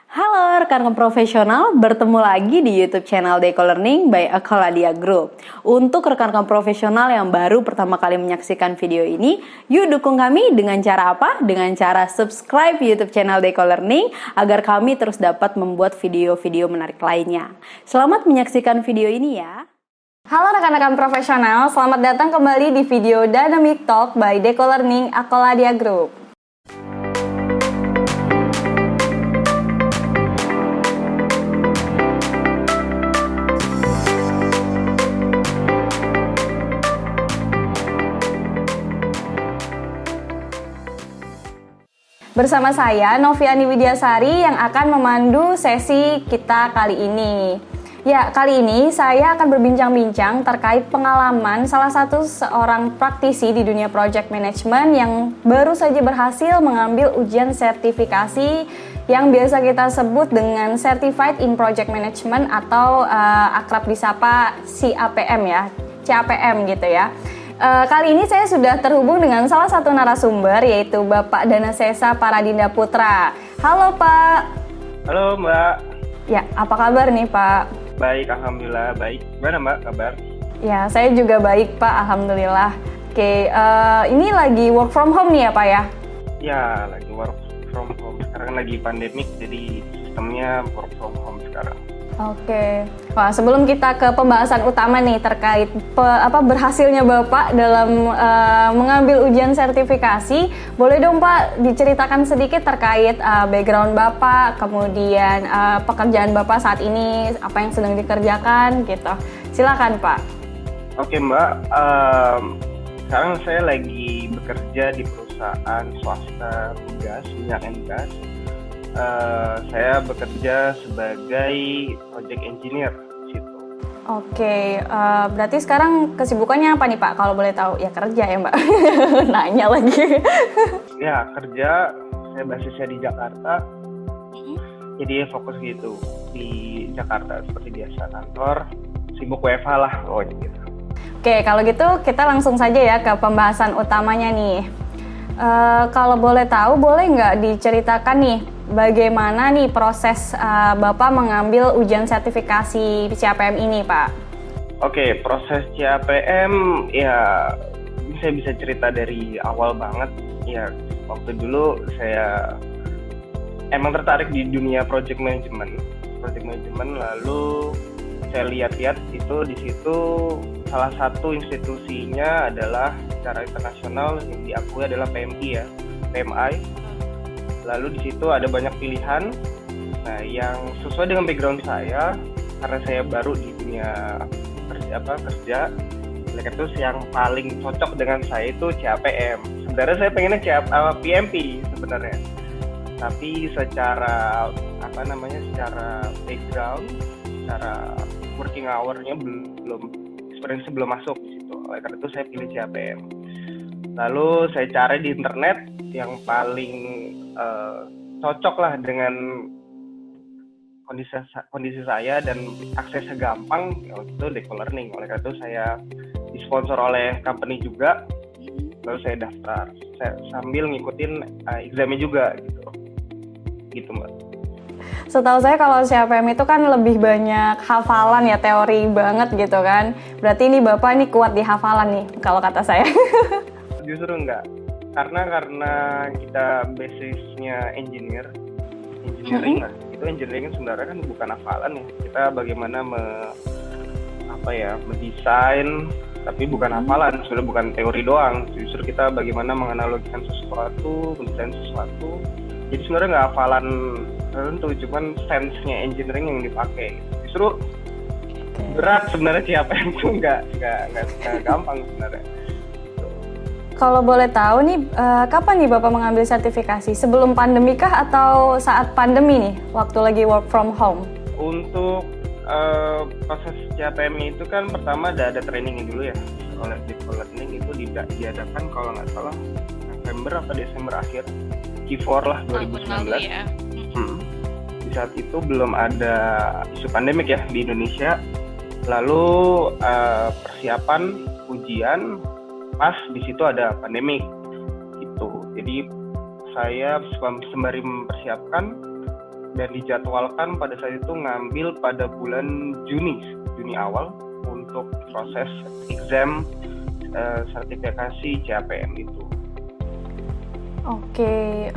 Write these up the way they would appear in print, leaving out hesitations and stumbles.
Halo rekan profesional, bertemu lagi di YouTube channel Deco Learning by Akoladia Group. Untuk rekan-rekan profesional yang baru pertama kali menyaksikan video ini, yuk dukung kami dengan cara apa? Dengan cara subscribe YouTube channel Deco Learning agar kami terus dapat membuat video-video menarik lainnya. Selamat menyaksikan video ini ya. Halo rekan-rekan profesional, selamat datang kembali di video Dynamic Talk by Deco Learning Akoladia Group. Bersama saya, Noviani Widyasari yang akan memandu sesi kita kali ini. Ya, kali ini saya akan berbincang-bincang terkait pengalaman salah satu seorang praktisi di dunia project management yang baru saja berhasil mengambil ujian sertifikasi yang biasa kita sebut dengan Certified in Project Management atau akrab disapa CAPM ya, CAPM gitu ya. Kali ini saya sudah terhubung dengan salah satu narasumber yaitu Bapak Danasesa Paradinda Putra. Halo Pak. Halo Mbak. Ya, apa kabar nih Pak? Baik, Alhamdulillah baik. Gimana Mbak kabar? Ya, saya juga baik Pak, Alhamdulillah. Oke, ini lagi work from home nih ya Pak ya? Ya, lagi work from home. Sekarang lagi pandemik, jadi sistemnya work from home sekarang. Oke, wah sebelum kita ke pembahasan utama nih terkait berhasilnya Bapak dalam mengambil ujian sertifikasi, boleh dong Pak diceritakan sedikit terkait background Bapak, kemudian pekerjaan Bapak saat ini, apa yang sedang dikerjakan gitu. Silakan Pak. Oke Mbak, sekarang saya lagi bekerja di perusahaan swasta gas, minyak and gas. Saya bekerja sebagai project engineer di situ. Oke, berarti sekarang kesibukannya apa nih Pak? Kalau boleh tahu, ya kerja ya Mbak. Nanya lagi. Ya kerja, saya basisnya di Jakarta. Jadi fokus gitu di Jakarta seperti biasa kantor, sibuk WFH lah, gitu. Oke, kalau gitu kita langsung saja ya ke pembahasan utamanya nih. Kalau boleh tahu, boleh nggak diceritakan nih bagaimana nih proses Bapak mengambil ujian sertifikasi CAPM ini, Pak? Oke, proses CAPM ya saya bisa cerita dari awal banget. Ya, waktu dulu saya emang tertarik di dunia project management, lalu saya lihat-lihat itu di situ salah satu institusinya adalah secara internasional yang diakui adalah PMI ya, PMI. Lalu di situ ada banyak pilihan. Nah, yang sesuai dengan background saya, karena saya baru di dunia kerja, oleh itu yang paling cocok dengan saya itu CAPM. Sebenarnya saya pengennya PMP sebenarnya. Tapi secara secara background, secara working hour-nya experience belum masuk di situ. Oleh karena itu saya pilih CAPM. Lalu saya cari di internet yang paling cocok lah dengan kondisi saya dan aksesnya gampang, itu Deco Learning. Oleh karena itu saya disponsor oleh company juga, lalu saya daftar. Saya sambil ngikutin examnya juga gitu Mbak. Setahu saya kalau CAPM itu kan lebih banyak hafalan ya, teori banget gitu kan. Berarti ini Bapak nih kuat di hafalan nih kalau kata saya. Justru enggak. Karena kita basisnya engineering lah. Itu engineering sebenarnya kan bukan hafalan ya. Kita bagaimana mendesain, tapi bukan hafalan, sudah bukan teori doang. Justru kita bagaimana menganalogikan sesuatu, mendesain sesuatu. Jadi sebenarnya nggak hafalan tertentu, cuman sense-nya engineering yang dipakai. Justru berat sebenarnya siapa yang itu nggak gampang sebenarnya. Kalau boleh tahu nih, kapan nih Bapak mengambil sertifikasi? Sebelum pandemi kah atau saat pandemi nih, waktu lagi work from home? Untuk proses CAPM itu kan pertama ada trainingnya dulu ya, oleh Deco Learning itu diadakan kalau nggak salah November atau Desember akhir, Q4 lah 2019. Ya. Di saat itu belum ada isu pandemik ya di Indonesia. Lalu persiapan ujian pas di situ ada pandemik gitu. Jadi saya sembari mempersiapkan dan dijadwalkan pada saat itu ngambil pada bulan Juni awal untuk proses exam sertifikasi CAPM itu. Oke,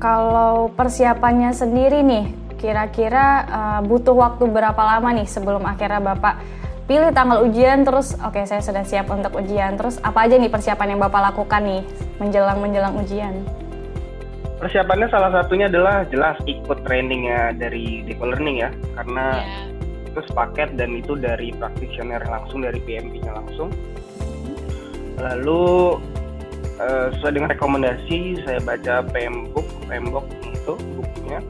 kalau persiapannya sendiri nih, kira-kira butuh waktu berapa lama nih sebelum akhirnya Bapak pilih tanggal ujian, terus oke saya sudah siap untuk ujian, terus apa aja nih persiapan yang Bapak lakukan nih menjelang ujian? Persiapannya salah satunya adalah jelas ikut trainingnya dari Deco Learning ya, karena itu sepaket dan itu dari practitioner langsung, dari PMP-nya langsung. Lalu sesuai dengan rekomendasi saya baca PMBOK itu bukunya,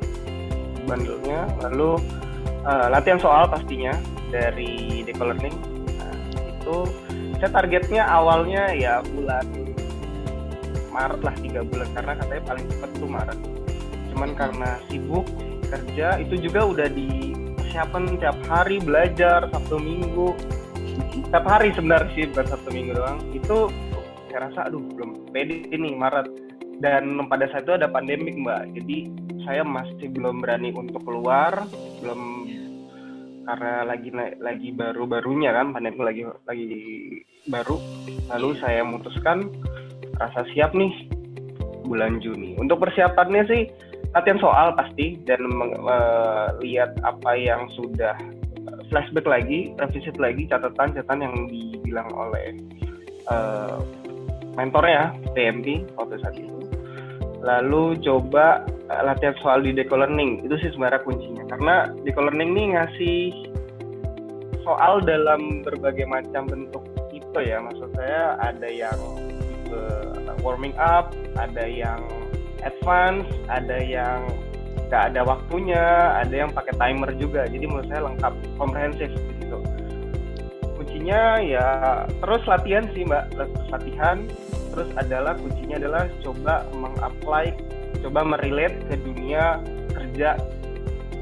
bundle-nya, lalu latihan soal pastinya dari Deco Learning. Itu saya targetnya awalnya ya bulan Maret lah, 3 bulan, karena katanya paling cepat tuh Maret. Cuman karena sibuk kerja, itu juga udah di persiapan tiap hari belajar, Sabtu Minggu. Tiap hari sebenarnya sih, bukan Sabtu Minggu doang. Itu saya rasa belum pede ini Maret. Dan pada saat itu ada pandemik Mbak, jadi saya masih belum berani untuk keluar, karena lagi baru-barunya kan, pandemik lagi baru. Lalu saya memutuskan rasa siap nih bulan Juni. Untuk persiapannya sih latihan soal pasti, dan lihat apa yang sudah flashback lagi, revisit lagi catatan-catatan yang dibilang oleh mentornya PMP waktu saat itu. Lalu coba latihan soal di Deco Learning, itu sih sebenarnya kuncinya, karena Deco Learning nih ngasih soal dalam berbagai macam bentuk tipe ya, maksud saya ada yang tipe warming up, ada yang advance, ada yang nggak ada waktunya, ada yang pakai timer juga, jadi menurut saya lengkap, komprehensif gitu. Kuncinya ya terus latihan sih Mbak, terus kuncinya adalah coba mengapply, coba merelate ke dunia kerja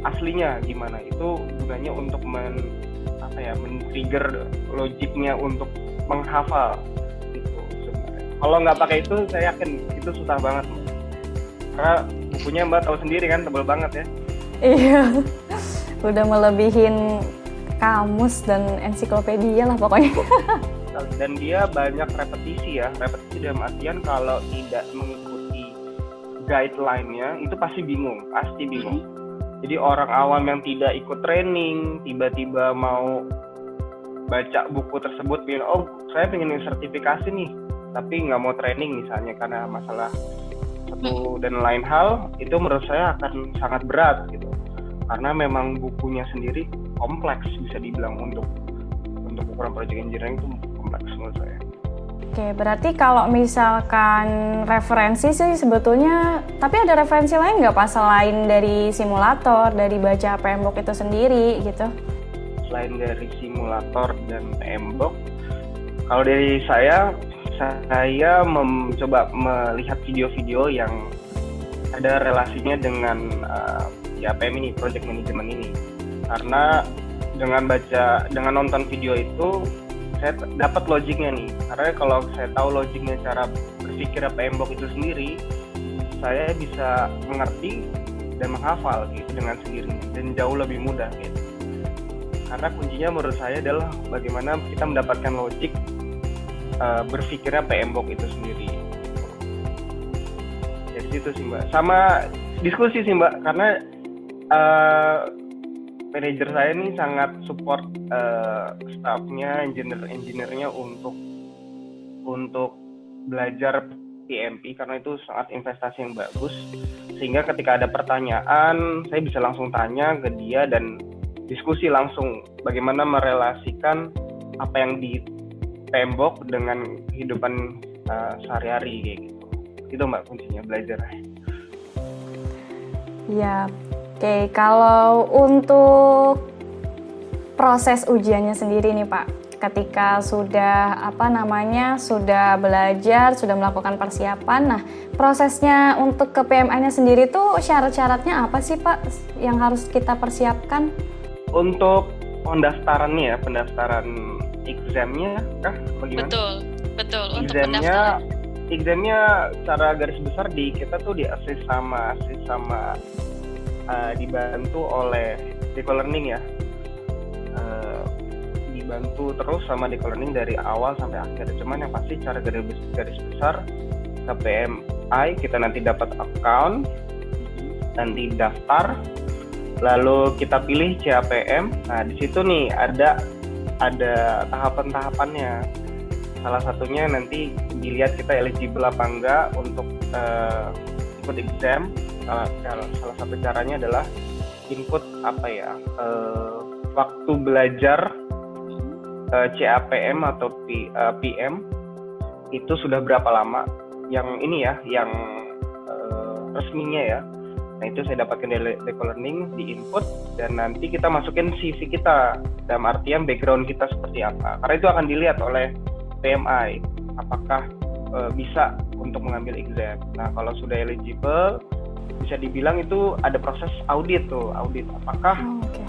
aslinya gimana. Itu gunanya untuk men-trigger logiknya untuk menghafal gitu sebenarnya. Kalau nggak pakai itu saya yakin itu susah banget, karena bukunya Mbak tahu sendiri kan, tebal banget ya. Iya, udah melebihin kamus dan ensiklopedia lah pokoknya. Dan dia banyak repetisi dalam artian kalau tidak mengikuti guideline-nya itu pasti bingung. Jadi orang awam yang tidak ikut training tiba-tiba mau baca buku tersebut, saya pengen sertifikasi nih, tapi nggak mau training misalnya karena masalah satu dan lain hal, itu menurut saya akan sangat berat gitu, karena memang bukunya sendiri kompleks, bisa dibilang untuk ukuran project engineering itu kompleks menurut saya. Oke, berarti kalau misalkan referensi sih sebetulnya, tapi ada referensi lain nggak Pak selain dari simulator, dari baca PMBOK itu sendiri gitu? Selain dari simulator dan PMBOK, kalau dari saya mencoba melihat video-video yang ada relasinya dengan PM ini, project management ini. Karena dengan nonton video itu saya dapat logiknya nih. Karena kalau saya tahu logiknya, cara berpikir PMBOK itu sendiri, saya bisa mengerti dan menghafal gitu dengan sendirinya, dan jauh lebih mudah gitu. Karena kuncinya menurut saya adalah bagaimana kita mendapatkan logik berpikirnya PMBOK itu sendiri. Jadi itu sih Mbak. Sama diskusi sih Mbak, karena manajer saya ini sangat support staffnya, engineer-nya untuk belajar PMP, karena itu sangat investasi yang bagus. Sehingga ketika ada pertanyaan, saya bisa langsung tanya ke dia dan diskusi langsung bagaimana merelasikan apa yang di PMBOK dengan kehidupan sehari-hari kayak gitu. Itu Mbak kuncinya belajar. Ya, oke. Kalau untuk proses ujiannya sendiri nih Pak, ketika sudah sudah belajar, sudah melakukan persiapan, nah prosesnya untuk ke PMA-nya sendiri tuh syarat-syaratnya apa sih Pak yang harus kita persiapkan? Untuk pendaftarannya, pendaftaran examnya kah? Bagaimana? Betul. Untuk pendaftaran. Examnya secara garis besar kita tuh di assess sama dibantu oleh Deco Learning ya. Dibantu terus sama Deco Learning dari awal sampai akhir. Cuman yang pasti cara garis besar ke PMI kita nanti dapat account, nanti daftar, lalu kita pilih CAPM. Nah di situ nih ada tahapan-tahapannya. Salah satunya nanti dilihat kita eligible apa enggak untuk ikut exam. Salah satu caranya adalah input waktu belajar CAPM atau PM itu sudah berapa lama. Yang ini ya, yang resminya ya. Nah itu saya dapatkan dari Deco Learning, di input, dan nanti kita masukin CV kita, dalam artian background kita seperti apa. Karena itu akan dilihat oleh PMI, apakah bisa untuk mengambil exam. Nah kalau sudah eligible, bisa dibilang itu ada proses audit apakah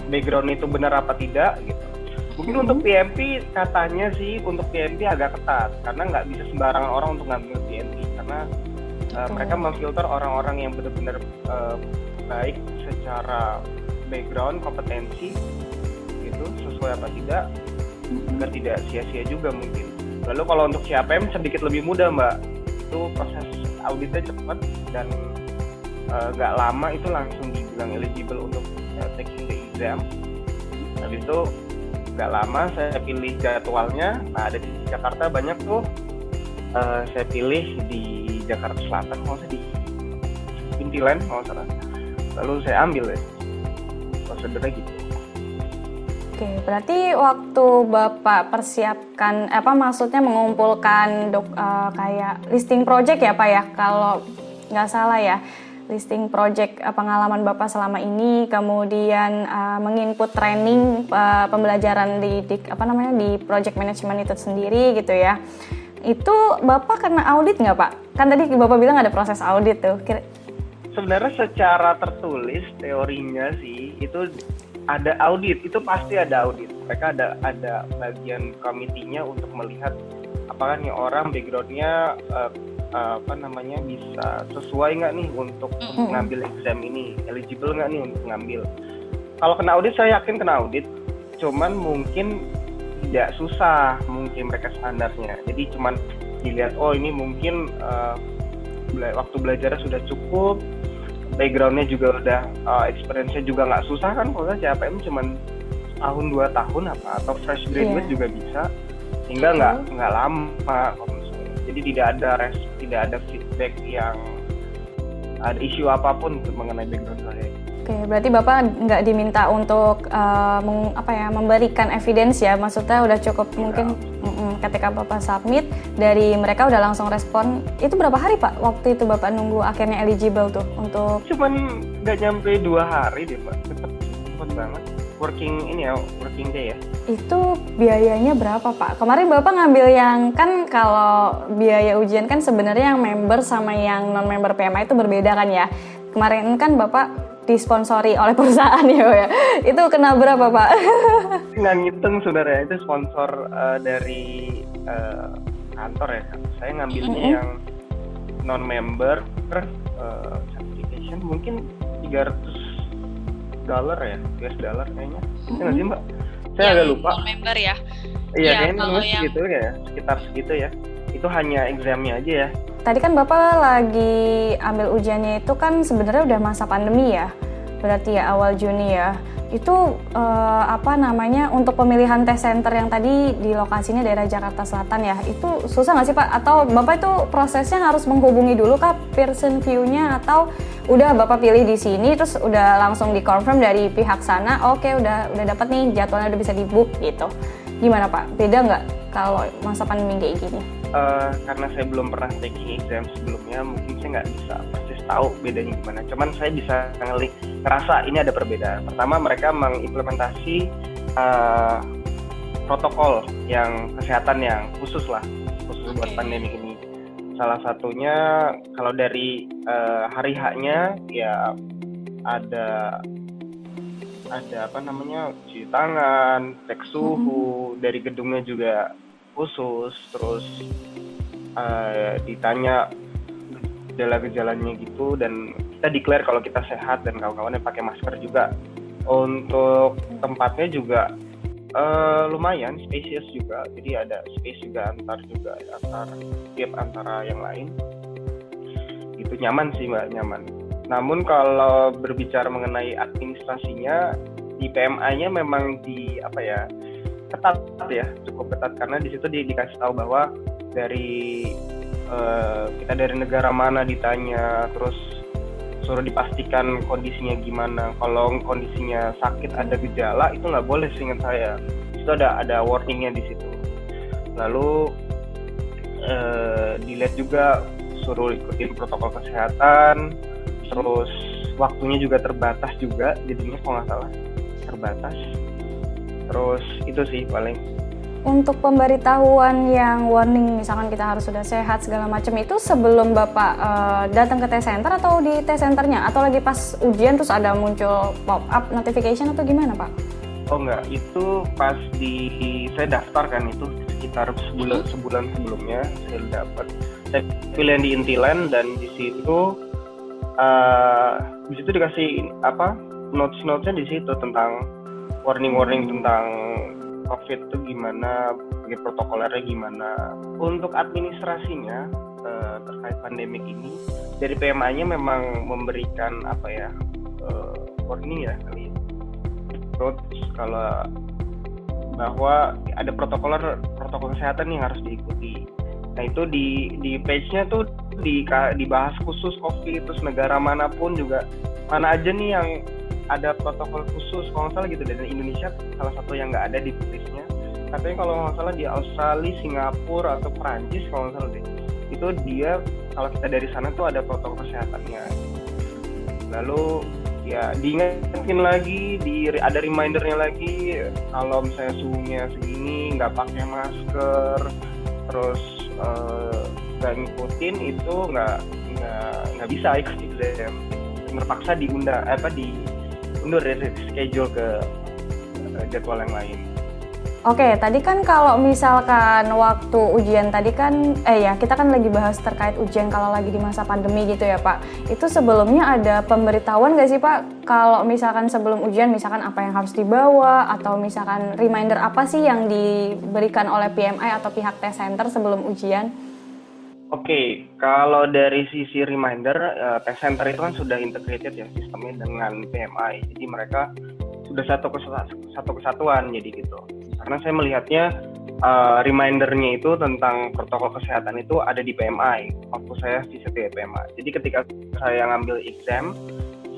background itu benar apa tidak gitu. Mungkin untuk PMP katanya sih untuk PMP agak ketat karena nggak bisa sembarangan orang untuk ngambil PMP karena mereka memfilter orang-orang yang benar-benar baik secara background, kompetensi gitu, sesuai apa tidak, agar tidak sia-sia juga mungkin. Lalu kalau untuk CAPM sedikit lebih mudah Mbak, itu proses auditnya cepat dan nggak lama itu langsung dibilang eligible untuk taking the exam. Habis itu nggak lama saya pilih jadwalnya. Nah ada di Jakarta banyak tuh, saya pilih di Jakarta Selatan, kalau saya di Intiland kalau salah. Lalu saya ambil ya, prosedurnya gitu. Oke, berarti waktu Bapak persiapkan, maksudnya mengumpulkan kayak listing project ya Pak ya, kalau nggak salah ya, listing project pengalaman Bapak selama ini, kemudian menginput training pembelajaran di project management itu sendiri gitu ya. Itu Bapak kena audit nggak Pak? Kan tadi Bapak bilang ada proses audit tuh. Sebenarnya secara tertulis teorinya sih itu ada audit, itu pasti ada audit. Mereka ada bagian komitinya untuk melihat apakah nih orang backgroundnya bisa sesuai nggak nih untuk ngambil exam ini, eligible nggak nih untuk ngambil. Kalau kena audit saya yakin kena audit, cuman mungkin tidak susah mungkin mereka standarnya. Jadi cuman dilihat ini mungkin waktu belajarnya sudah cukup, backgroundnya juga udah experience-nya juga nggak susah kan. Kalau CAPM cuman tahun 2 tahun atau fresh graduate juga bisa, hingga nggak lama. Jadi tidak ada feedback yang ada isu apapun mengenai background saya. Oke, berarti Bapak nggak diminta untuk memberikan evidence ya, maksudnya udah cukup mungkin ketika Bapak submit dari mereka udah langsung respon. Itu berapa hari Pak waktu itu Bapak nunggu akhirnya eligible tuh untuk? Cuman nggak nyampe 2 hari deh Pak, cepet banget. Working day ya. Itu biayanya berapa Pak? Kemarin Bapak ngambil yang, kan kalau biaya ujian kan sebenarnya yang member sama yang non member PMI itu berbeda kan ya. Kemarin kan Bapak disponsori oleh perusahaan ya. Itu kena berapa Pak? Nggak ngitung saudara, itu sponsor dari kantor ya. Saya ngambilnya yang non member certification mungkin $300 ya, US dollar kayaknya. Nggak sih Mbak? Saya agak lupa. Member ya. Iya kayaknya segitu ya, sekitar segitu ya. Itu hanya examnya aja ya. Tadi kan Bapak lagi ambil ujiannya itu kan sebenarnya udah masa pandemi ya, berarti ya awal Juni ya. Itu untuk pemilihan tes center yang tadi di lokasinya daerah Jakarta Selatan ya, itu susah nggak sih Pak? Atau Bapak itu prosesnya harus menghubungi dulu kah Pearson VUE-nya, atau udah Bapak pilih di sini terus udah langsung dikonfirm dari pihak sana, oke udah dapat nih jadwalnya, udah bisa di-book gitu. Gimana Pak? Beda nggak kalau masa pandemi kayak gini? Karena saya belum pernah taking exam sebelumnya, mungkin saya nggak bisa persis tahu bedanya gimana. Cuman saya bisa ngerasa ini ada perbedaan. Pertama, mereka mengimplementasi protokol yang kesehatan yang khusus buat pandemi ini. Salah satunya kalau dari hari H-nya ya ada cuci tangan, cek suhu, dari gedungnya juga khusus, terus ditanya gejala-gejalanya gitu, dan kita declare kalau kita sehat dan kawan-kawannya pakai masker juga. Untuk tempatnya juga lumayan spacious juga, jadi ada space juga antar yang lain. Itu nyaman sih Mbak, nyaman. Namun kalau berbicara mengenai administrasinya di PMI-nya memang ketat ya, cukup ketat karena di situ dikasih tahu bahwa dari kita dari negara mana ditanya, terus suruh dipastikan kondisinya gimana. Kalau kondisinya sakit ada gejala itu nggak boleh, seingat saya itu ada warningnya di situ. Lalu dilihat juga suruh ikutin protokol kesehatan, terus waktunya juga terbatas juga, jadinya kalau nggak salah terbatas. Terus itu sih paling. Untuk pemberitahuan yang warning, misalkan kita harus sudah sehat segala macam, itu sebelum Bapak datang ke test center atau di test centernya? Atau lagi pas ujian terus ada muncul pop-up notification atau gimana Pak? Oh enggak, itu pas saya daftar kan, itu sekitar sebulan sebelumnya saya dapat. Saya pilih di Intiland dan di situ dikasih notes-notesnya di situ tentang warning tentang COVID itu gimana, bagi protokolernya gimana. Untuk administrasinya terkait pandemik ini, dari PMI-nya memang memberikan warning ya kali. Terus kalau bahwa ada protokol kesehatan yang harus diikuti. Nah itu di page-nya tuh dibahas khusus COVID, terus negara manapun juga mana aja nih yang ada protokol khusus, kalau nggak salah gitu. Dan Indonesia salah satu yang nggak ada di listnya. Katanya kalau nggak salah di Australia, Singapura atau Perancis kalau nggak salah deh. Itu dia kalau kita dari sana tuh ada protokol kesehatannya. Lalu ya diingetin lagi, ada remindernya lagi kalau misalnya suhunya segini nggak pakai masker, terus nggak ngikutin itu nggak bisa ikut exam. Terpaksa undur dari schedule ke jadwal yang lain. Oke, tadi kan kalau misalkan waktu ujian tadi kan, kita kan lagi bahas terkait ujian kalau lagi di masa pandemi gitu ya Pak. Itu sebelumnya ada pemberitahuan nggak sih Pak? Kalau misalkan sebelum ujian, misalkan apa yang harus dibawa, atau misalkan reminder apa sih yang diberikan oleh PMI atau pihak test center sebelum ujian? Oke, kalau dari sisi reminder, test center itu kan sudah integrated ya sistemnya dengan PMI. Jadi mereka sudah satu kesatuan jadi gitu. Karena saya melihatnya remindernya itu tentang protokol kesehatan itu ada di PMI waktu saya visit di PMI. Jadi ketika saya ngambil exam,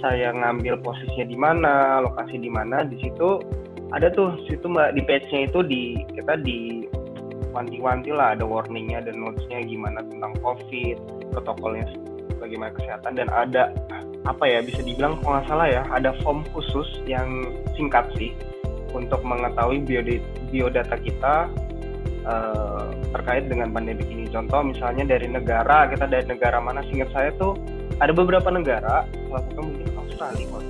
saya ngambil posisinya di mana, lokasi di mana, di situ ada tuh situ Mbak, di page-nya itu kita wanti-wanti lah, ada warningnya dan notes-nya gimana tentang COVID, protokolnya bagaimana kesehatan, dan ada bisa dibilang kalau nggak salah ya, ada form khusus yang singkat sih untuk mengetahui biodata kita terkait dengan pandemi ini. Contoh misalnya dari negara, kita dari negara mana, seingat saya tuh ada beberapa negara, salah satu mungkin Australia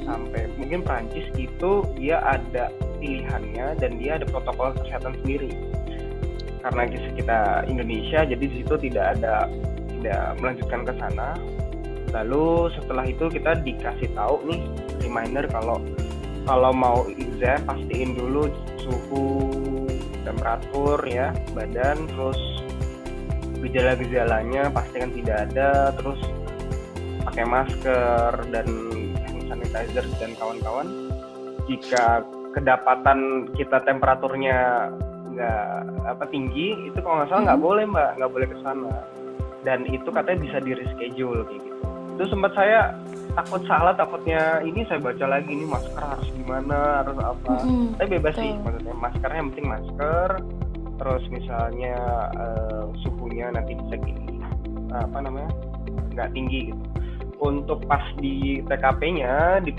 sampai mungkin Perancis, itu dia ada pilihannya dan dia ada protokol kesehatan sendiri. Karena kita Indonesia, jadi di situ tidak melanjutkan ke sana. Lalu setelah itu kita dikasih tahu nih reminder kalau mau exam pastiin dulu suhu, temperatur ya badan, terus gejala-gejalanya pastikan tidak ada, terus pakai masker dan hand sanitizer dan kawan-kawan. Jika kedapatan kita temperaturnya nggak tinggi, itu kalau nggak salah nggak boleh Mbak, nggak boleh ke sana. Dan itu katanya bisa di reschedule kayak gitu. Itu sempat saya takut salah, takutnya ini saya baca lagi nih masker harus gimana, harus apa. Tapi bebas sih, maksudnya maskernya yang penting masker. Terus misalnya suhunya nanti bisa nggak tinggi gitu. Untuk pas di TKP-nya, di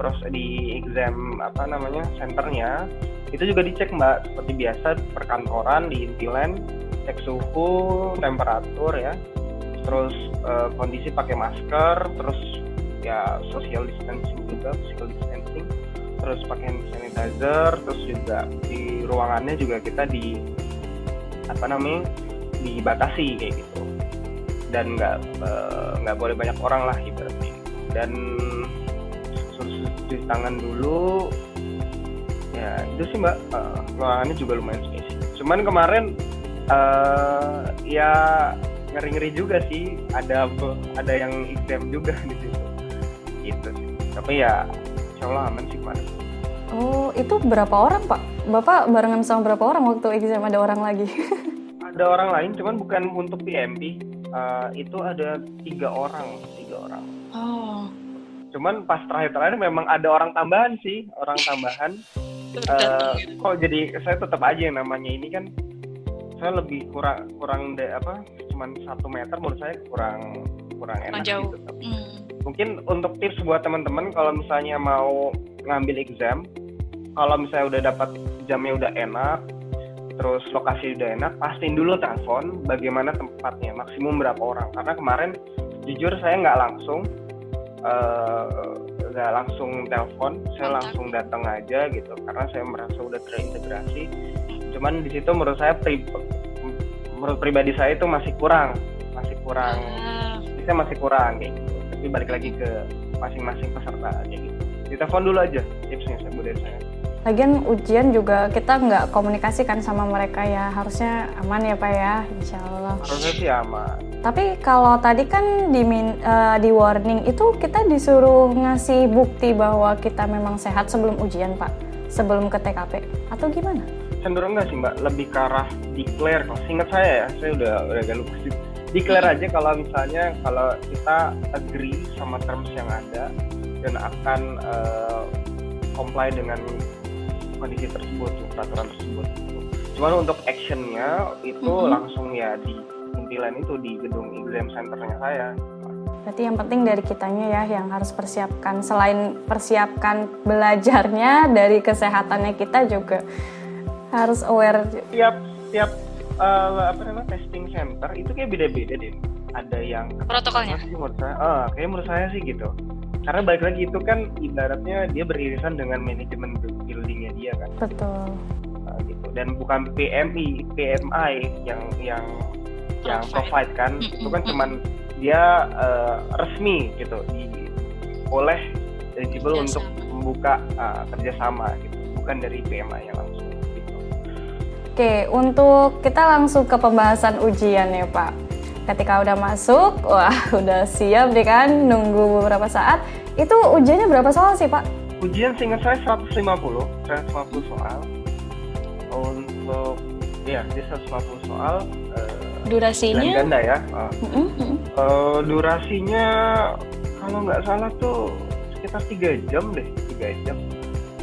exam centernya, itu juga dicek Mbak, seperti biasa perkantoran di Intiland, cek suhu, temperatur ya, terus kondisi pakai masker, terus ya social distancing juga, physical distancing, terus pakai hand sanitizer, terus juga di ruangannya juga kita dibatasi kayak gitu, dan nggak boleh banyak orang lah ibaratnya. dan suruh cuci tangan dulu. Ya itu sih Mbak, ruangannya juga lumayan spesial. Cuman kemarin ya ngeri-ngeri juga sih, ada yang exam juga di situ. Gitu sih. Tapi ya insya Allah aman sih kemarin. Oh, itu berapa orang Pak? Bapak barengan sama berapa orang waktu exam? Ada orang lagi? Ada orang lain, cuman bukan untuk PMP. Itu ada 3 orang. Oh. Cuman pas terakhir memang ada orang tambahan sih, kok jadi saya tetap aja yang namanya ini kan saya lebih kurang cuman 1 meter menurut saya kurang enak jauh. gitu. Mungkin untuk tips buat teman-teman kalau misalnya mau ngambil exam, kalau misalnya udah dapat jamnya udah enak, terus lokasi udah enak, pastiin dulu telepon bagaimana tempatnya, maksimum berapa orang. Karena kemarin jujur saya nggak langsung telepon, saya langsung datang aja gitu, karena saya merasa udah terintegrasi. Cuman di situ menurut pribadi saya itu masih kurang kayak gitu. Tapi balik lagi ke masing-masing peserta aja gitu. Ditelepon dulu aja, tipsnya dari saya. Lagian ujian juga kita nggak komunikasikan sama mereka ya, harusnya aman ya Pak ya, insya Allah. Harusnya sih aman. Tapi kalau tadi kan di warning itu kita disuruh ngasih bukti bahwa kita memang sehat sebelum ujian Pak, sebelum ke TKP, atau gimana? Cenderung nggak sih Mbak, lebih ke arah declare. Kalau seingat saya ya, saya udah agak lupa sih. Declare aja kalau misalnya kalau kita agree sama terms yang ada dan akan comply dengan kondisi tersebut, peraturan tersebut. Cuman untuk actionnya itu langsung ya di intilan itu di gedung exam centernya saya. Berarti yang penting dari kitanya ya yang harus persiapkan, selain persiapkan belajarnya, dari kesehatannya kita juga harus aware. Tiap testing center itu kayak beda-beda deh. Ada yang Protokolnya? Kayak menurut saya sih gitu. Karena balik lagi itu kan ibaratnya dia beririsan dengan manajemen buildingnya dia kan. Betul. Gitu. Dan bukan PMI yang provide kan. Itu kan cuman dia resmi gitu, boleh eligible untuk membuka kerjasama gitu, bukan dari PMI yang langsung. Gitu. Oke, untuk kita langsung ke pembahasan ujian ya Pak. Ketika udah masuk, wah udah siap deh kan, nunggu beberapa saat. Itu ujiannya berapa soal sih Pak? Ujian seingat saya 150 soal. Untuk dia 150 soal. Durasinya? Ganda ya. Durasinya kalau nggak salah tuh sekitar 3 jam deh, 3 jam.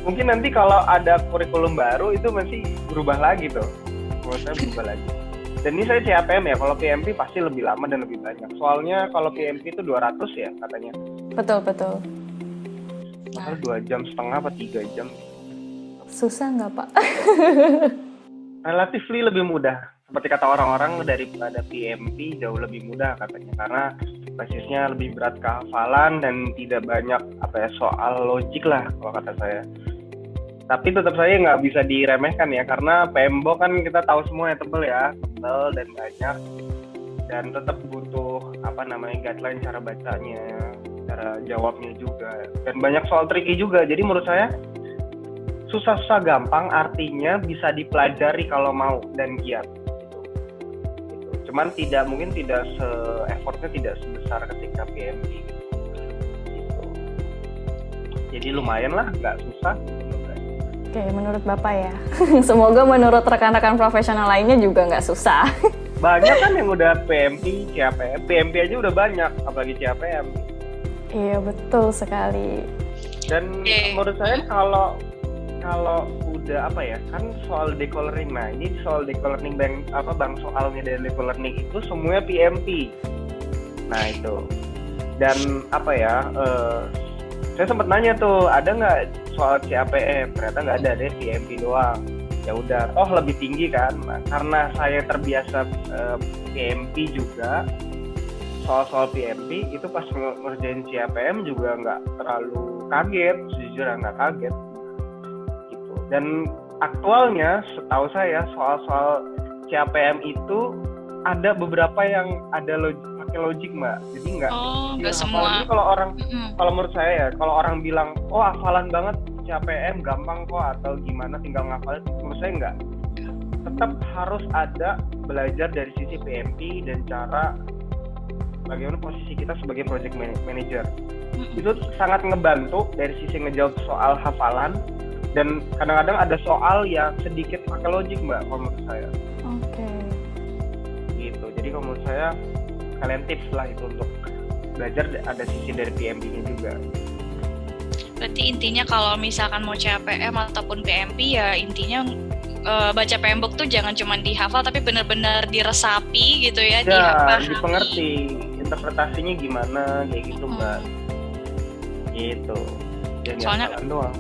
Mungkin nanti kalau ada kurikulum baru itu masih berubah lagi tuh. Menurut saya berubah lagi. Dan ini saya CAPM ya, kalau PMP pasti lebih lama dan lebih banyak. Soalnya kalau PMP itu 200 ya katanya. Betul. Nah, 2,5 jam apa 3 jam. Susah nggak Pak? Relatively lebih mudah. Seperti kata orang-orang, daripada PMP jauh lebih mudah katanya. Karena basisnya lebih berat kehafalan dan tidak banyak soal logik lah kalau kata saya. Tapi tetap saya nggak bisa diremehkan ya, karena PMBOK kan kita tahu semua ya, tebel dan banyak, dan tetap butuh guideline cara bacanya, cara jawabnya juga, dan banyak soal tricky juga. Jadi menurut saya susah-susah gampang, artinya bisa dipelajari kalau mau dan giat. Gitu. Cuman effortnya tidak sebesar ketika PMP. Gitu. Jadi lumayan lah, nggak susah. Oke, menurut Bapak ya. Semoga menurut rekan-rekan profesional lainnya juga nggak susah. Banyak kan yang udah PMP, CAPM. PMP aja udah banyak, apalagi CAPM. Iya, betul sekali. Dan menurut saya kalau udah kan soal decoloring. Nah, ini soal decoloring bang soalnya dari decoloring itu semuanya PMP. Nah, itu. Dan saya sempat nanya tuh, ada nggak soal CAPM? Ternyata nggak ada, deh PMP doang. Ya udah, lebih tinggi kan. Nah, karena saya terbiasa PMP juga, soal PMP itu pas ngerjain CAPM juga nggak terlalu kaget, sejujurnya nggak kaget gitu. Dan aktualnya setahu saya soal CAPM itu ada beberapa yang ada pakai logik Mbak. Jadi nggak nggak hafalan. semua. Jadi kalau orang, Mm-mm. kalau menurut saya ya, kalau orang bilang, oh hafalan banget CAPM gampang kok atau gimana tinggal ngafalin, menurut saya nggak. Tetap harus ada belajar dari sisi PMP dan cara bagaimana posisi kita sebagai project manager. Itu sangat ngebantu dari sisi ngejawab soal hafalan, dan kadang-kadang ada soal yang sedikit pakai logik Mbak kalau menurut saya. Oke. Gitu. Jadi kalau menurut saya kalian tips lah itu untuk belajar, ada sisi dari PMP-nya juga. Berarti intinya kalau misalkan mau CAPM ataupun PMP ya intinya baca PMBOK tuh jangan cuma dihafal tapi benar-benar diresapi gitu ya, dipahami. Dipengerti interpretasinya gimana kayak gitu Mbak. Gitu. Jadi Soalnya- hafalan doang.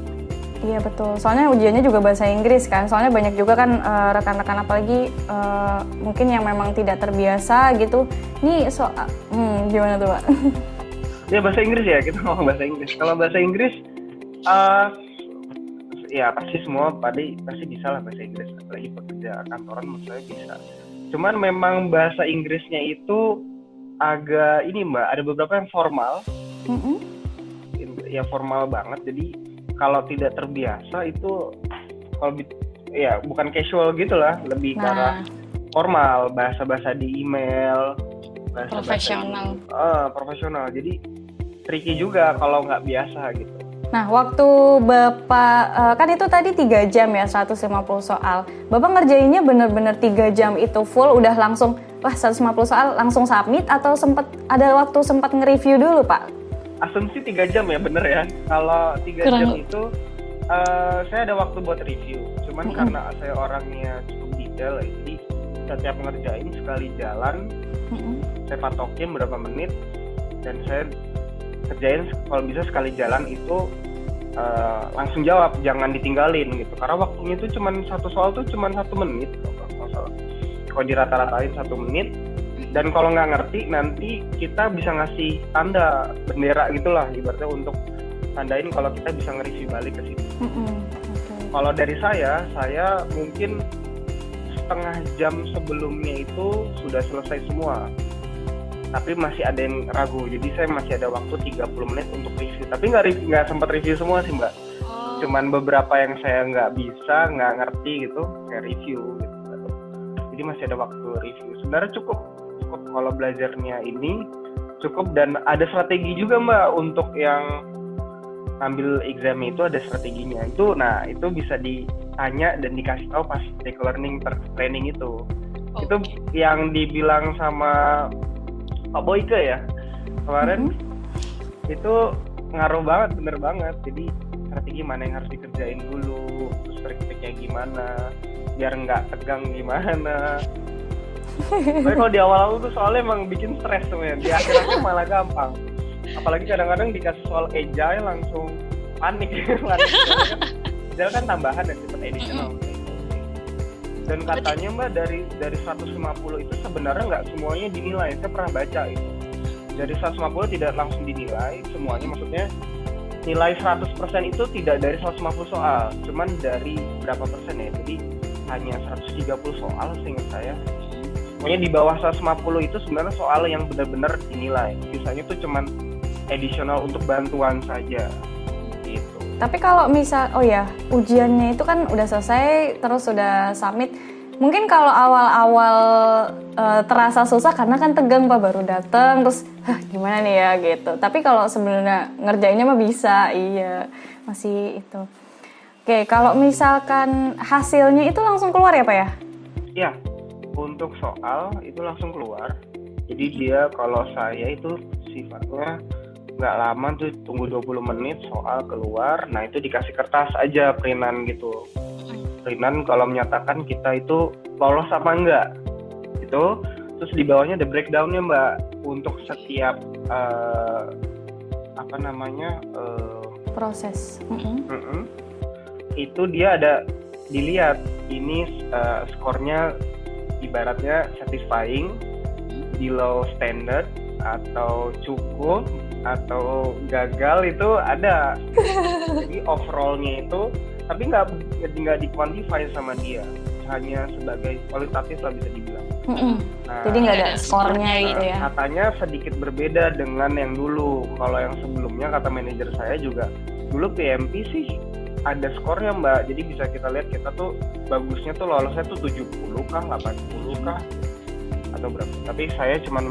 Iya betul, soalnya ujiannya juga bahasa Inggris kan, soalnya banyak juga kan rekan-rekan apalagi mungkin yang memang tidak terbiasa gitu. Nih gimana tuh Pak? Ya bahasa Inggris ya, kita ngomong bahasa Inggris. Kalau bahasa Inggris, ya pasti semua pasti bisa lah bahasa Inggris, apalagi pekerja kantoran menurut saya bisa. Cuman memang bahasa Inggrisnya itu agak ini Mbak, ada beberapa yang formal, ya formal banget. Jadi kalau tidak terbiasa itu, kalau ya bukan casual gitulah, lebih ke arah formal, bahasa-bahasa di email, Profesional. Profesional. Jadi tricky juga kalau nggak biasa gitu. Nah, waktu Bapak, kan itu tadi 3 jam ya, 150 soal. Bapak ngerjainnya bener-bener 3 jam itu full, udah langsung, 150 soal langsung submit atau ada waktu sempat nge-review dulu Pak? Asumsi 3 jam ya, bener ya. Kalau 3 jam itu, saya ada waktu buat review. Cuman karena saya orangnya cukup detail, jadi setiap ngerjain sekali jalan, saya patokin berapa menit, dan saya kerjain kalau bisa sekali jalan itu langsung jawab, jangan ditinggalin gitu. Karena waktunya itu cuman satu soal tuh cuman 1 menit kalau salah. Kalau dirata-ratain 1 menit, dan kalau nggak ngerti nanti kita bisa ngasih tanda bendera gitulah ibaratnya untuk tandain kalau kita bisa nge-review balik ke situ. Kalau dari saya mungkin setengah jam sebelumnya itu sudah selesai semua. Tapi masih ada yang ragu, jadi saya masih ada waktu 30 menit untuk review. Tapi nggak sempat review semua sih Mbak. Cuman beberapa yang saya nggak ngerti gitu, saya review gitu. Jadi masih ada waktu review. Sebenarnya cukup kalau belajarnya ini cukup, dan ada strategi juga Mbak untuk yang ambil exam itu, ada strateginya. Itu bisa ditanya dan dikasih tahu pas Decolearning training itu. Itu yang dibilang sama Pak Boyke ya kemarin, itu ngaruh banget, bener banget. Jadi strategi mana yang harus dikerjain dulu, terus praktiknya gimana, biar nggak tegang gimana. Tapi kalau di awal-awal tuh soalnya emang bikin stres sebenarnya, di akhir-akhir malah gampang. Apalagi kadang-kadang dikasih soal agile langsung panik. Agile kan tambahan dan cepat additional. Dan katanya Mbak dari 150 itu sebenarnya nggak semuanya dinilai. Saya pernah baca itu. Dari 150 tidak langsung dinilai semuanya, maksudnya nilai 100% itu tidak dari 150 soal, cuman dari berapa persen ya. Jadi hanya 130 soal seingat saya. Pokoknya di bawah 150 itu sebenarnya soal yang benar-benar dinilai. Sisanya itu cuman additional untuk bantuan saja. Gitu. Tapi kalau misal, ujiannya itu kan udah selesai, terus udah submit. Mungkin kalau awal-awal terasa susah karena kan tegang Pak, baru dateng, terus gimana nih ya gitu. Tapi kalau sebenarnya ngerjainnya mah bisa, iya masih itu. Oke, kalau misalkan hasilnya itu langsung keluar ya Pak ya? Iya, untuk soal itu langsung keluar. Jadi dia kalau saya itu sifatnya nggak lama tuh, tunggu 20 menit soal keluar. Nah itu dikasih kertas aja, printan gitu. Printan kalau menyatakan kita itu lolos apa enggak gitu. Terus di bawahnya ada breakdownnya Mbak, untuk setiap proses. Itu dia ada dilihat ini skornya ibaratnya satisfying, below standard, atau cukup, atau gagal, itu ada. Jadi overallnya itu, tapi nggak dikuantify sama dia, hanya sebagai kualitatif lah bisa dibilang. Nah, Jadi nggak ada ada skornya skornya gitu ya. katanya sedikit berbeda dengan yang dulu. Kalau yang sebelumnya kata manajer saya juga, dulu PMP sih ada skornya Mbak. Jadi bisa kita lihat kita tuh bagusnya tuh lolosnya tuh 70 kah, 80 kah atau berapa. Tapi saya cuman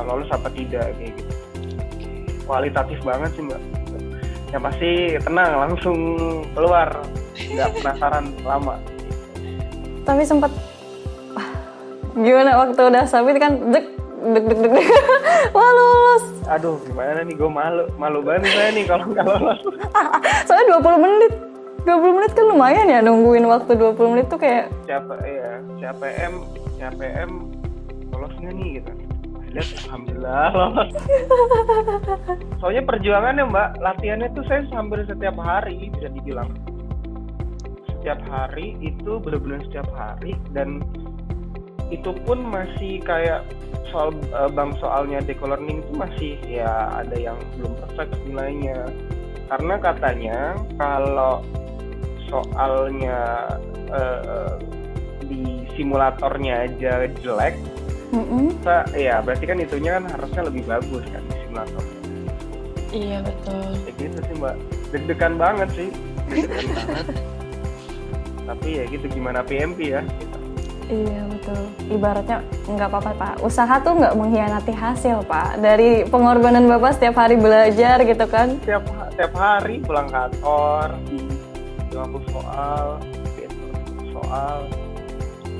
lolos apa tidak kayak gitu. Kualitatif banget sih Mbak. Yang pasti tenang langsung keluar, nggak penasaran lama. Tapi sempat gimana waktu udah submit kan deg. Wah lulus. Aduh gimana nih, gue malu banget saya nih kalau nggak lolos. Soalnya 20 menit. 20 menit kan lumayan ya, nungguin waktu 20 menit tuh kayak CAPM lolos nggak nih gitu. Lihat alhamdulillah lolos. Soalnya perjuangannya Mbak, latihannya tuh saya hampir setiap hari bisa dibilang. Setiap hari itu benar-benar setiap hari, dan itu pun masih kayak soalnya Deco-Learning itu masih ya ada yang belum perfect nilainya, karena katanya kalau soalnya di simulatornya aja jelek, ya berarti kan itunya kan harusnya lebih bagus kan di simulatornya. Iya betul. Kayak gitu sih Mbak, deg-degan banget sih, deg-degan banget. Tapi ya gitu, gimana PMP ya gitu. Iya betul. Ibaratnya nggak apa-apa Pak. Usaha tuh nggak mengkhianati hasil Pak. Dari pengorbanan Bapak setiap hari belajar gitu kan. Tiap hari pulang kantor, 50 soal,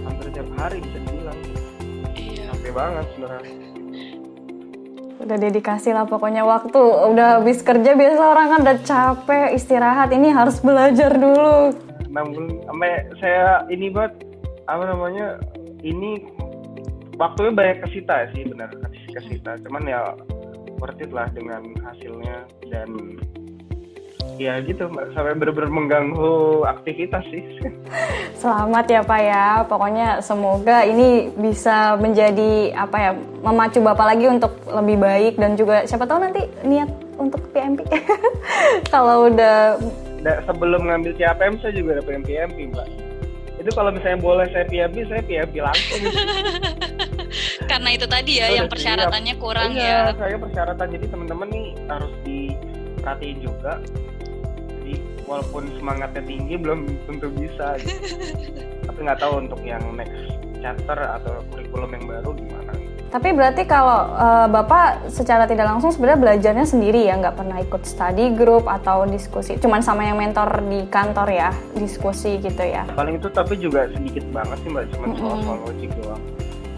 hampir tiap hari bisa dibilang. Iya. Capek banget sebenarnya. Udah dedikasi lah pokoknya waktu. Udah habis kerja biasa orang kan udah capek istirahat. Ini harus belajar dulu. 6 bulan sampai saya ini buat ini waktunya banyak kesita sih, benar kesita, cuman ya worth it lah dengan hasilnya, dan ya gitu sampai benar-benar mengganggu aktivitas sih. Selamat ya Pak ya. Pokoknya semoga ini bisa menjadi memacu Bapak lagi untuk lebih baik, dan juga siapa tahu nanti niat untuk PMP. Kalau udah sebelum ngambil CAPM saya juga ada PMP Mbak. Itu kalau misalnya boleh saya PMP langsung. Karena itu tadi ya, yang persyaratannya kurang ya. ya. Saya persyaratan, jadi teman-teman nih harus diperhatiin juga. Jadi walaupun semangatnya tinggi belum tentu bisa. Gitu. Tapi nggak tahu untuk yang next chapter atau kurikulum yang baru gimana. Tapi berarti kalau Bapak secara tidak langsung sebenarnya belajarnya sendiri ya, nggak pernah ikut study group atau diskusi, cuman sama yang mentor di kantor ya, diskusi gitu ya? Paling itu tapi juga sedikit banget sih Mbak, cuman soal logik doang.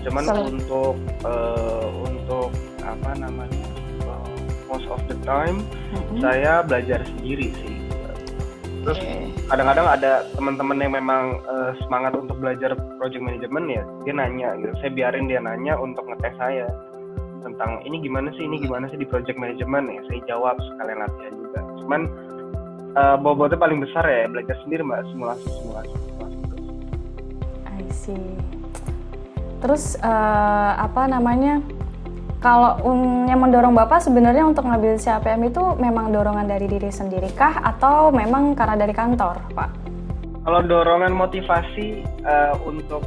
Cuman untuk most of the time saya belajar sendiri sih. Terus kadang-kadang ada teman-teman yang memang semangat untuk belajar project management ya, dia nanya gitu. Saya biarin dia nanya untuk ngetes saya tentang ini gimana sih di project management ya. Saya jawab sekalian latihan juga. Cuman bobotnya paling besar ya belajar sendiri Mbak, simulasi. I see. Terus kalau yang mendorong Bapak sebenarnya untuk ngambil CAPM itu memang dorongan dari diri sendiri kah atau memang karena dari kantor, Pak? Kalau dorongan motivasi untuk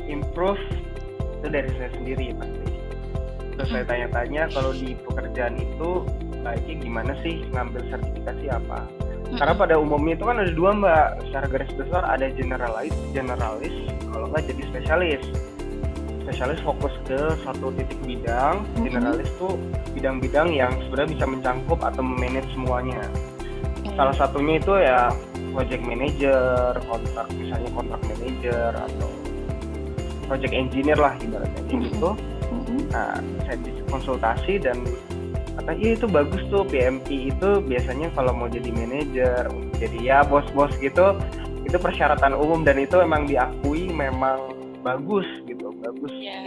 improve itu dari saya sendiri pasti. Terus saya tanya-tanya kalau di pekerjaan itu baiknya gimana sih, ngambil sertifikasi apa? Karena pada umumnya itu kan ada dua Mbak, secara garis besar ada generalis, kalau nggak jadi spesialis. Spesialis fokus ke satu titik bidang, generalis tuh bidang-bidang yang sebenarnya bisa mencangkup atau memanage semuanya. Salah satunya itu ya project manager, misalnya kontrak manager atau project engineer lah ibaratnya gitu. Nah, saya konsultasi dan kata iya itu bagus tuh, PMP itu biasanya kalau mau jadi manajer, jadi ya bos-bos gitu, itu persyaratan umum dan itu memang diakui memang bagus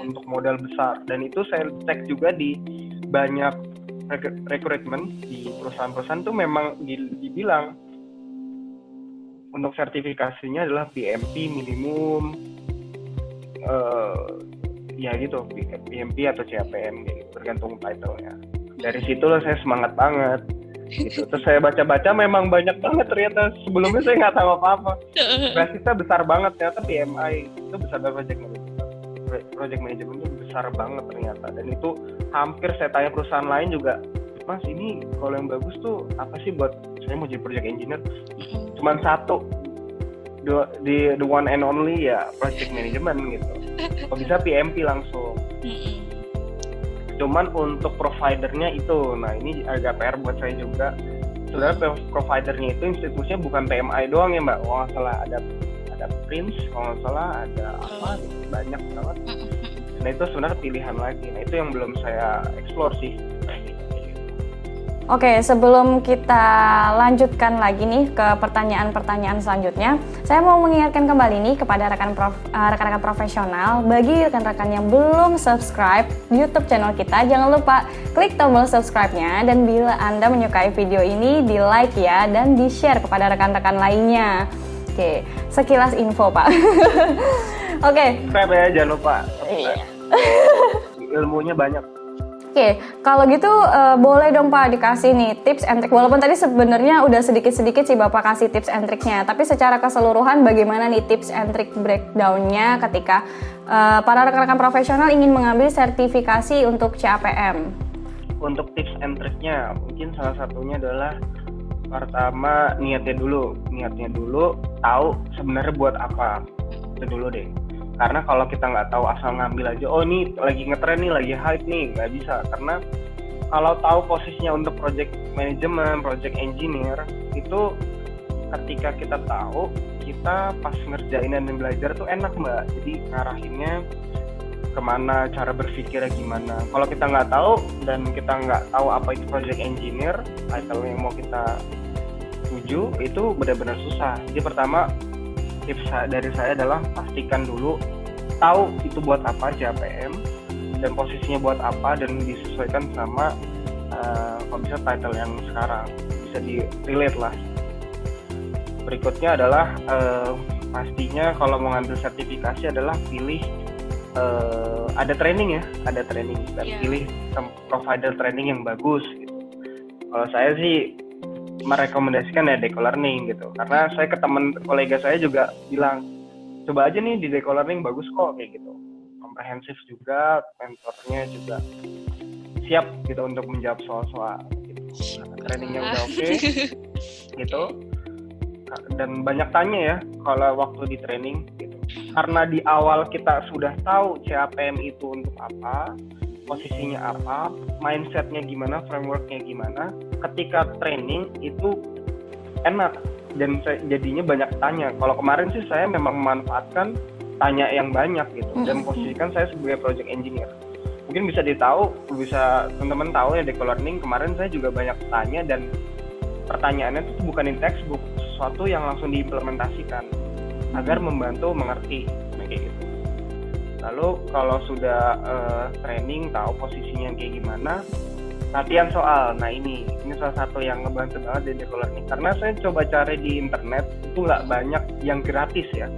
untuk modal besar. Dan itu saya cek juga di banyak rekrutmen di perusahaan-perusahaan tuh memang dibilang untuk sertifikasinya adalah PMP minimum ya gitu, PMP atau CAPM gitu, tergantung title-nya. Dari situ lah saya semangat banget gitu. Terus saya baca-baca memang banyak banget ternyata, sebelumnya saya nggak tahu apa-apa. Basisnya besar banget ternyata, PMI itu besar banget project management itu besar banget ternyata, dan itu hampir saya tanya perusahaan lain juga, Mas ini kalau yang bagus tuh apa sih buat saya mau jadi project engineer? Cuman satu, the one and only ya project management gitu. Kok bisa PMP langsung. Cuman untuk providernya itu, nah ini agak PR buat saya juga. Sebenarnya providernya itu institusinya bukan PMI doang ya Mbak. Kalau nggak salah ada Prince, kalau nggak salah ada apa gitu, banyak banget. Nah itu sebenarnya pilihan lagi. Nah itu yang belum saya explore sih. Oke, sebelum kita lanjutkan lagi nih ke pertanyaan-pertanyaan selanjutnya, saya mau mengingatkan kembali nih kepada rekan-rekan profesional, bagi rekan-rekan yang belum subscribe YouTube channel kita, jangan lupa klik tombol subscribe-nya, dan bila Anda menyukai video ini, di like ya, dan di share kepada rekan-rekan lainnya. Oke, sekilas info Pak. Oke. Subscribe ya, jangan lupa. Ilmunya banyak. Oke, kalau gitu boleh dong Pak dikasih nih tips and trick. Walaupun tadi sebenarnya udah sedikit-sedikit sih Bapak kasih tips and tricknya, tapi secara keseluruhan bagaimana nih tips and trick breakdown-nya ketika para rekan-rekan profesional ingin mengambil sertifikasi untuk CAPM? Untuk tips and tricknya, mungkin salah satunya adalah pertama niatnya dulu, tahu sebenarnya buat apa, itu dulu deh. Karena kalau kita nggak tahu asal ngambil aja, oh ini lagi ngetren nih, lagi hype nih, nggak bisa. Karena kalau tahu posisinya untuk project management, project engineer, itu ketika kita tahu, kita pas ngerjain dan belajar tuh enak Mbak. Jadi ngarahinnya kemana, cara berpikirnya gimana. Kalau kita nggak tahu dan kita nggak tahu apa itu project engineer, title yang mau kita tuju, itu benar-benar susah. Jadi pertama, tips dari saya adalah pastikan dulu tahu itu buat apa CAPM dan posisinya buat apa, dan disesuaikan sama kalau bisa title yang sekarang bisa di-relate lah. Berikutnya adalah pastinya kalau mau ngambil sertifikasi adalah pilih ada training dan pilih provider training yang bagus gitu. Kalau saya sih merekomendasikan ya Deco Learning gitu, karena saya ke teman kolega saya juga bilang coba aja nih di Deco Learning, bagus kok kayak gitu, komprehensif juga, mentornya juga siap gitu untuk menjawab soal-soal gitu. Trainingnya udah oke gitu, dan banyak tanya ya kalau waktu di training gitu, karena di awal kita sudah tahu CAPM itu untuk apa, posisinya apa, mindsetnya gimana, frameworknya gimana. Ketika training itu enak dan jadinya banyak tanya. Kalau kemarin sih saya memang memanfaatkan tanya yang banyak gitu, dan posisikan saya sebagai project engineer. Mungkin bisa teman-teman tahu ya Deco Learning, kemarin saya juga banyak tanya, dan pertanyaannya itu bukan in textbook, sesuatu yang langsung diimplementasikan agar membantu mengerti kayak gitu. Lalu kalau sudah training, tahu posisinya kayak gimana, latihan soal. Nah ini salah satu yang ngebantu banget di Deco Learning, karena saya coba cari di internet itu nggak banyak yang gratis ya.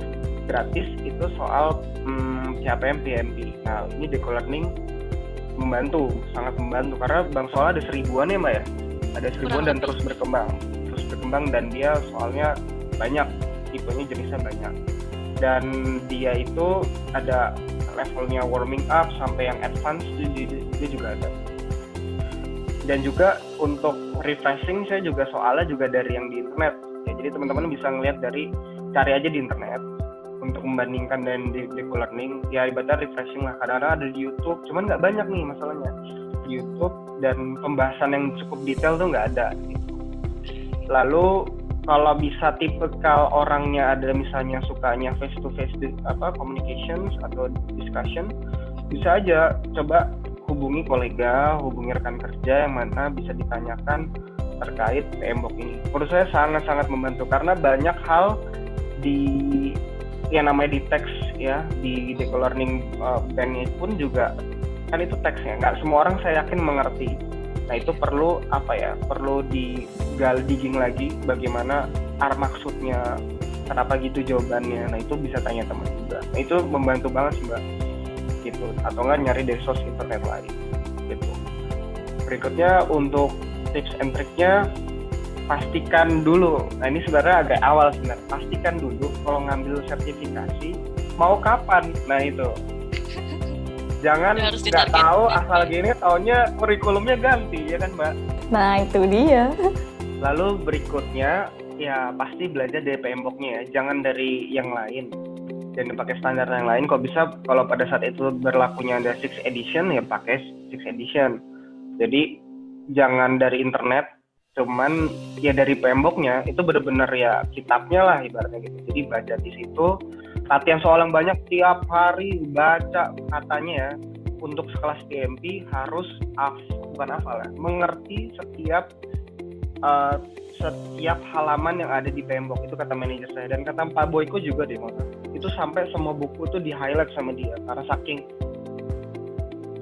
Gratis itu soal CAPM PMP. Nah ini Deco Learning sangat membantu, karena bang soal ada 1000-an ya Mbak ya, ada 1000-an dan terus berkembang, dan dia soalnya banyak, tipenya jenisnya banyak, dan dia itu ada levelnya warming up sampai yang advance, dia juga ada. Dan juga untuk refreshing saya juga soalnya juga dari yang di internet ya, jadi teman-teman bisa ngelihat cari aja di internet untuk membandingkan dan di Deco Learning ya, ibadah refreshing lah. Kadang-kadang ada di YouTube, cuman nggak banyak nih masalahnya di YouTube, dan pembahasan yang cukup detail tuh nggak ada gitu. Lalu kalau bisa tipikal orangnya ada misalnya sukanya face to face communications atau discussion, bisa aja coba hubungi kolega, hubungi rekan kerja yang mana bisa ditanyakan terkait PMBOK ini. Menurut saya sangat-sangat membantu, karena banyak hal di yang namanya di teks ya, di Deco Learning bandnya pun juga kan itu teksnya, nggak semua orang saya yakin mengerti. Nah itu perlu digging lagi bagaimana maksudnya, kenapa gitu jawabannya. Nah itu bisa tanya teman juga. Nah itu membantu banget sih Mbak gitu, atau nggak nyari dari source internet lain gitu. Berikutnya untuk tips and triknya, pastikan dulu. Nah ini sebenarnya agak awal sebenarnya. Pastikan dulu kalau ngambil sertifikasi mau kapan. Nah itu Jangan Harus nggak ditargetin. tahu asal gini taunya kurikulumnya ganti ya kan Mbak. Nah, itu dia. Lalu berikutnya ya pasti belajar dari PMBOK-nya ya, jangan dari yang lain. Jangan pakai standar yang lain. Kalau bisa, kalau pada saat itu berlakunya ada 6 edition ya pakai 6 edition. Jadi jangan dari internet, cuman ya dari PMBOK-nya itu benar-benar ya kitabnya lah ibaratnya gitu. Jadi baca di situ, latihan soal yang banyak tiap hari baca katanya ya. Untuk sekelas PMP harus bukan hafal ya, mengerti setiap halaman yang ada di PMBOK itu kata manajer saya dan kata Pak Boyko juga deh itu sampai semua buku itu di highlight sama dia karena saking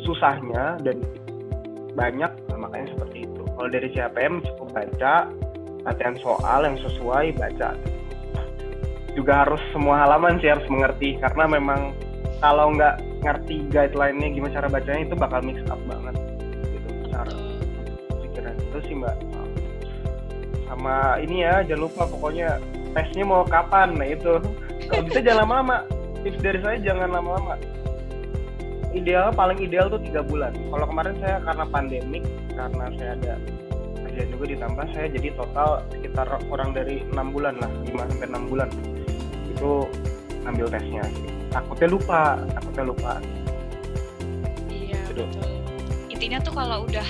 susahnya dan banyak makanya seperti itu. Kalau dari CAPM cukup baca, latihan soal yang sesuai baca. Juga harus semua halaman sih harus mengerti karena memang kalau nggak ngerti guideline-nya gimana cara bacanya itu bakal mix up banget gitu cara pikiran itu sih Mbak. Sama ini ya jangan lupa pokoknya tesnya mau kapan, nah itu kalau bisa jangan lama-lama. Tips dari saya jangan lama-lama. Paling ideal tuh 3 bulan. Kalau kemarin saya karena pandemik, karena saya ada kerjaan juga ditambah, saya jadi total sekitar kurang dari 6 bulan lah, 5-6 bulan itu ngambil tesnya. Takutnya lupa. Iya, betul. Intinya tuh kalau udah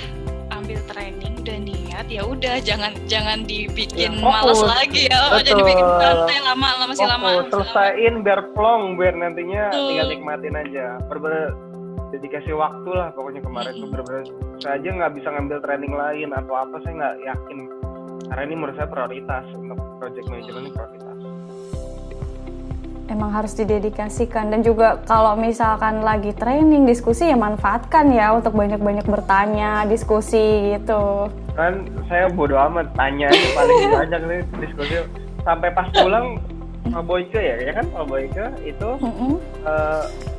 ambil training, udah niat, ya udah jangan dibikin Ya, malas fokus. lagi ya. Betul. Jadi bikin santai lama. Selesaiin biar plong, biar nantinya Betul. tinggal nikmatin aja. Bener-bener dedikasi waktu lah pokoknya kemarin tuh bener-bener saya aja nggak bisa ngambil training lain atau apa, saya nggak yakin karena ini menurut saya prioritas untuk project management ini prioritas. Emang harus didedikasikan dan juga kalau misalkan lagi training, diskusi ya manfaatkan ya untuk banyak-banyak bertanya, diskusi gitu. Kan saya bodo amat tanya aja paling banyak nih diskusi sampai pas pulang Pak Boyke ya kan Pak Boyke itu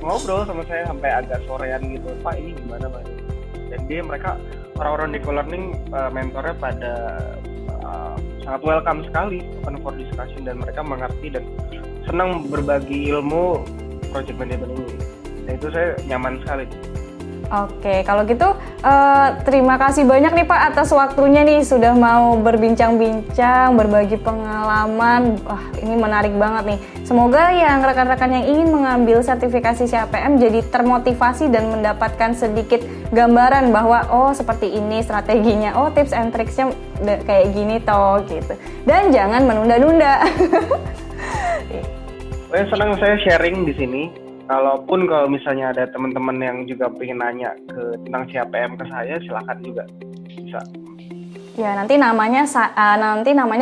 ngobrol sama saya sampai agak sorean gitu, Pak ini gimana Pak? Dan mereka orang-orang di co-learning mentornya pada sangat welcome sekali open for discussion dan mereka mengerti dan senang berbagi ilmu project management ini. Nah itu saya nyaman sekali. Oke, kalau gitu terima kasih banyak nih Pak atas waktunya nih sudah mau berbincang-bincang, berbagi pengalaman. Wah, ini menarik banget nih. Semoga yang rekan-rekan yang ingin mengambil sertifikasi CAPM jadi termotivasi dan mendapatkan sedikit gambaran bahwa oh seperti ini strateginya, oh tips and tricksnya kayak gini toh gitu. Dan jangan menunda-nunda. Saya senang saya sharing di sini. Kalau misalnya ada teman-teman yang juga pengen nanya tentang CAPM ke saya, silakan juga bisa. Ya nanti namanya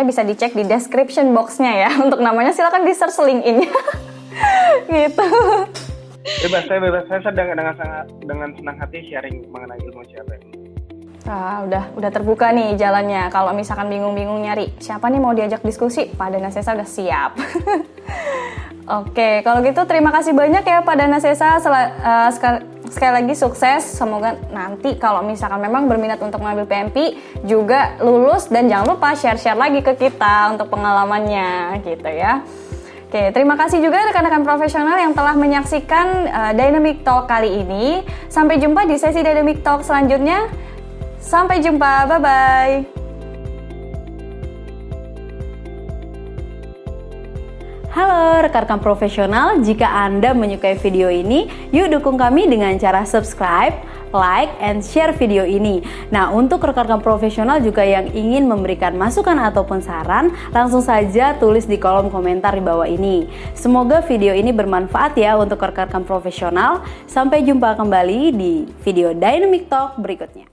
bisa dicek di description box-nya ya. Untuk namanya silakan di search LinkedIn-nya. Gitu. Bebas. Saya dengan senang hati sharing mengenai ilmu CAPM. Udah terbuka nih jalannya. Kalau misalkan bingung-bingung nyari siapa nih mau diajak diskusi, Pak Danasesa udah siap. Oke, kalau gitu terima kasih banyak ya Pak Danasesa. Sekali lagi sukses. Semoga nanti kalau misalkan memang berminat untuk mengambil PMP juga lulus dan jangan lupa share-share lagi ke kita untuk pengalamannya gitu ya. Oke, terima kasih juga rekan-rekan profesional yang telah menyaksikan Dynamic Talk kali ini. Sampai jumpa di sesi Dynamic Talk selanjutnya. Sampai jumpa, bye-bye. Halo rekan-rekan profesional, jika Anda menyukai video ini, yuk dukung kami dengan cara subscribe, like, and share video ini. Nah, untuk rekan-rekan profesional juga yang ingin memberikan masukan ataupun saran, langsung saja tulis di kolom komentar di bawah ini. Semoga video ini bermanfaat ya untuk rekan-rekan profesional. Sampai jumpa kembali di video Dynamic Talk berikutnya.